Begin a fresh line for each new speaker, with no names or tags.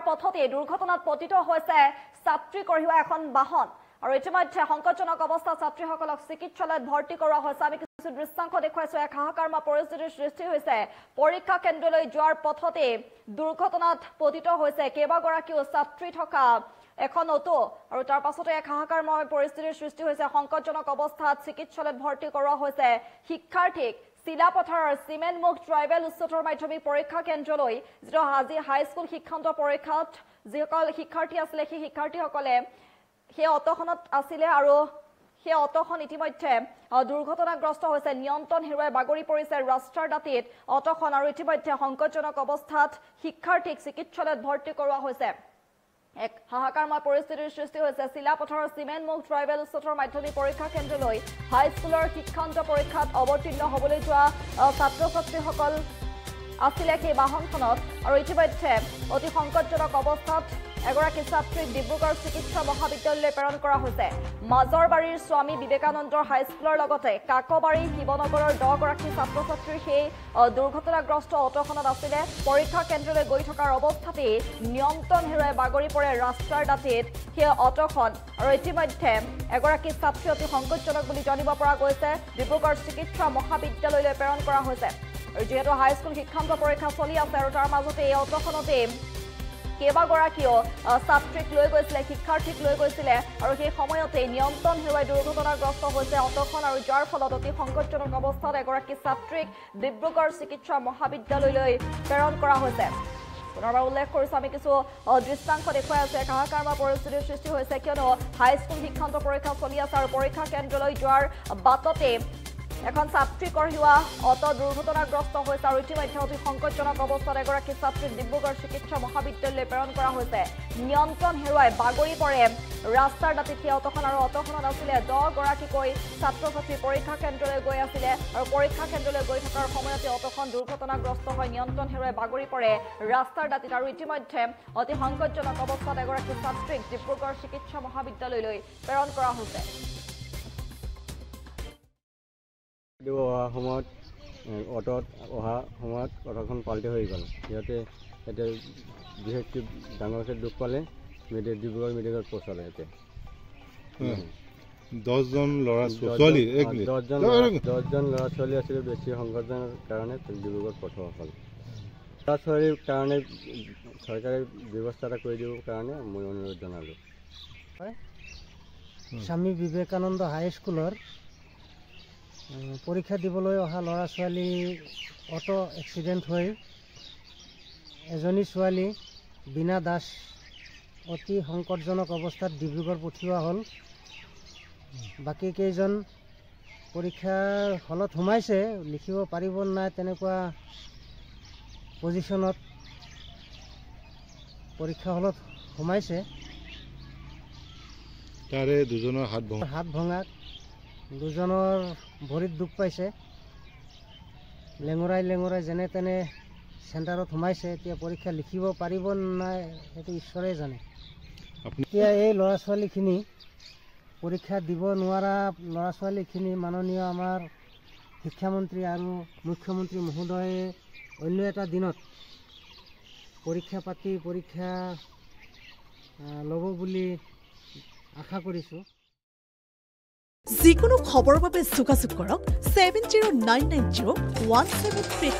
পথতে দুৰ্ঘটনাত পতিত হৈছে ছাত্ৰী কঢ়িওৱা এখন বাহন আৰু ইতিমধ্যে সংকটজনক অৱস্থাত ছাত্ৰীসকলক চিকিৎসালয়ত ভৰ্তি কৰোৱা হৈছে আমি কিছু দৃশ্যাংশ দেখুৱাইছো এক হাহাকাৰময় পৰিস্থিতিৰ সৃষ্টি হৈছে পৰীক্ষা কেন্দ্ৰলৈ যোৱাৰ পথতে দুৰ্ঘটনাত পতিত হৈছে কেইবাগৰাকীও ছাত্ৰী থকা এখন অটো আৰু তাৰ পাছতে এক হাহাকাৰময় পৰিস্থিতিৰ সৃষ্টি হৈছে সংকটজনক অৱস্থাত চিকিৎসালয়ত ভৰ্তি কৰোৱা হৈছে শিক্ষাৰ্থীক চিলাপথাৰৰ চিমেণ্টমুখ ট্ৰাইবেল উচ্চতৰ মাধ্যমিক পৰীক্ষা কেন্দ্ৰলৈ যিটো আজি হাইস্কুল শিক্ষান্ত পৰীক্ষাত যিসকল শিক্ষাৰ্থী আছিল সেই শিক্ষাৰ্থীসকলে সেই অটোখনত আছিলে আৰু সেই অটোখন ইতিমধ্যে দুৰ্ঘটনাগ্ৰস্ত হৈছে নিয়ন্ত্ৰণ হেৰুৱাই বাগৰি পৰিছে ৰাস্তাৰ দাঁতিত অটোখন আৰু ইতিমধ্যে সংকটজনক অৱস্থাত শিক্ষাৰ্থীক চিকিৎসালয়ত ভৰ্তি কৰোৱা হৈছে এক হাহাকাৰময় পৰিস্থিতিৰ সৃষ্টি হৈছে চিলাপথাৰৰ চিমেণ্টমুখ ট্ৰাইবেল উচ্চতৰ মাধ্যমিক পৰীক্ষা কেন্দ্ৰলৈ হাইস্কুলৰ শিক্ষান্ত পৰীক্ষাত অৱতীৰ্ণ হ'বলৈ যোৱা ছাত্ৰ ছাত্ৰীসকল আছিলে সেই বাহনখনত আৰু ইতিমধ্যে অতি সংকটজনক অৱস্থাত এগৰাকী ছাত্ৰীক ডিব্ৰুগড় চিকিৎসা মহাবিদ্যালয়লৈ প্ৰেৰণ কৰা হৈছে মাজৰবাৰীৰ স্বামী বিবেকানন্দৰ হাইস্কুলৰ লগতে কাকবাৰী শিৱনগৰৰ 10 গৰাকী ছাত্ৰ ছাত্ৰীৰ সেই দুৰ্ঘটনাগ্ৰস্ত অটোখনত আছিলে পৰীক্ষা কেন্দ্ৰলৈ গৈ থকাৰ অৱস্থাতে নিয়ন্ত্ৰণ হেৰুৱাই বাগৰি পৰে ৰাস্তাৰ দাঁতিত সেই অটোখন আৰু ইতিমধ্যে এগৰাকী ছাত্ৰী অতি সংকটজনক বুলি জানিব পৰা গৈছে ডিব্ৰুগড় চিকিৎসা মহাবিদ্যালয়লৈ প্ৰেৰণ কৰা হৈছে আৰু যেহেতু হাইস্কুল শিক্ষান্ত পৰীক্ষা চলি আছে আৰু তাৰ মাজতে এই অটোখনতে কেইবাগৰাকীও ছাত্ৰীক লৈ গৈছিলে শিক্ষাৰ্থীক লৈ গৈছিলে আৰু সেই সময়তে নিয়ন্ত্ৰণ হেৰুৱাই দুৰ্ঘটনাগ্ৰস্ত হৈছে অটোখন আৰু যাৰ ফলত অতি সংকটজনক অৱস্থাত এগৰাকী ছাত্ৰীক ডিব্ৰুগড় চিকিৎসা মহাবিদ্যালয়লৈ প্ৰেৰণ কৰা হৈছে পুনৰবাৰ উল্লেখ কৰিছো আমি কিছু দৃশ্যাংশ দেখুৱাই আছো এক হাহাকাৰময় পৰিস্থিতিৰ সৃষ্টি হৈছে কিয়নো হাইস্কুল শিক্ষান্ত পৰীক্ষা চলি আছে আৰু পৰীক্ষা কেন্দ্ৰলৈ যোৱাৰ বাটতে এখন ছাত্ৰী কঢ়িওৱা অটো দুৰ্ঘটনাগ্ৰস্ত হৈছে আৰু ইতিমধ্যে অতি সংকটজনক অৱস্থাত এগৰাকী ছাত্ৰীক ডিব্ৰুগড় চিকিৎসা মহাবিদ্যালয়লৈ প্ৰেৰণ কৰা হৈছে নিয়ন্ত্ৰণ হেৰুৱাই বাগৰি পৰে ৰাস্তাৰ দাঁতিত সেই অটোখন আৰু অটোখনত আছিলে 10 গৰাকীকৈ ছাত্ৰ ছাত্ৰী পৰীক্ষা কেন্দ্ৰলৈ গৈ আছিলে আৰু পৰীক্ষা কেন্দ্ৰলৈ গৈ থকাৰ সময়তে অটোখন দুৰ্ঘটনাগ্ৰস্ত হৈ নিয়ন্ত্ৰণ হেৰুৱাই বাগৰি পৰে ৰাস্তাৰ দাঁতিত আৰু ইতিমধ্যে অতি সংকটজনক অৱস্থাত এগৰাকী ছাত্ৰীক ডিব্ৰুগড় চিকিৎসা মহাবিদ্যালয়লৈ প্ৰেৰণ কৰা হৈছে
সময়ত অটোত অহা সময়ত অটোখন পাল্টি হৈ গ'ল সিহঁতে এতিয়া বিশেষকৈ ডাঙৰকৈ দুখ পালে ডিব্ৰুগড় মেডিকেলত পঠালে এতিয়া
10জন ল'ৰা ছোৱালী
10জন ল'ৰা ছোৱালী আছিলে বেছি সংকটজনৰ কাৰণে ডিব্ৰুগড়ত পঠোৱা হ'ল ল'ৰা ছোৱালীৰ কাৰণে চৰকাৰে ব্যৱস্থা এটা কৰি দিবৰ কাৰণে মই অনুৰোধ জনালোঁ
স্বামী বিবেকানন্দ হাইস্কুলৰ পৰীক্ষা দিবলৈ অহা ল'ৰা ছোৱালী অটো এক্সিডেণ্ট হৈ এজনী ছোৱালী বীণা দাস অতি সংকটজনক অৱস্থাত ডিব্ৰুগড় পঠিওৱা হ'ল বাকী কেইজন পৰীক্ষাৰ হলত সোমাইছে লিখিব পাৰিব নাই তেনেকুৱা পজিশ্যনত পৰীক্ষা হলত সোমাইছে
তাৰে দুজনৰ হাত
ভঙা দুজনৰ ভৰিত দুখ পাইছে লেঙৰাই যেনে তেনে চেণ্টাৰত সোমাইছে এতিয়া পৰীক্ষা লিখিব পাৰিব নাই সেইটো ঈশ্বৰে জানে এতিয়া এই ল'ৰা ছোৱালীখিনি পৰীক্ষা দিব নোৱাৰা ল'ৰা ছোৱালীখিনি মাননীয় আমাৰ শিক্ষামন্ত্ৰী আৰু মুখ্যমন্ত্ৰী মহোদয়ে অন্য এটা দিনত পৰীক্ষা ল'ব বুলি আশা কৰিছোঁ
যিকোনো খবৰৰ বাবে যোগাযোগ কৰক 70990173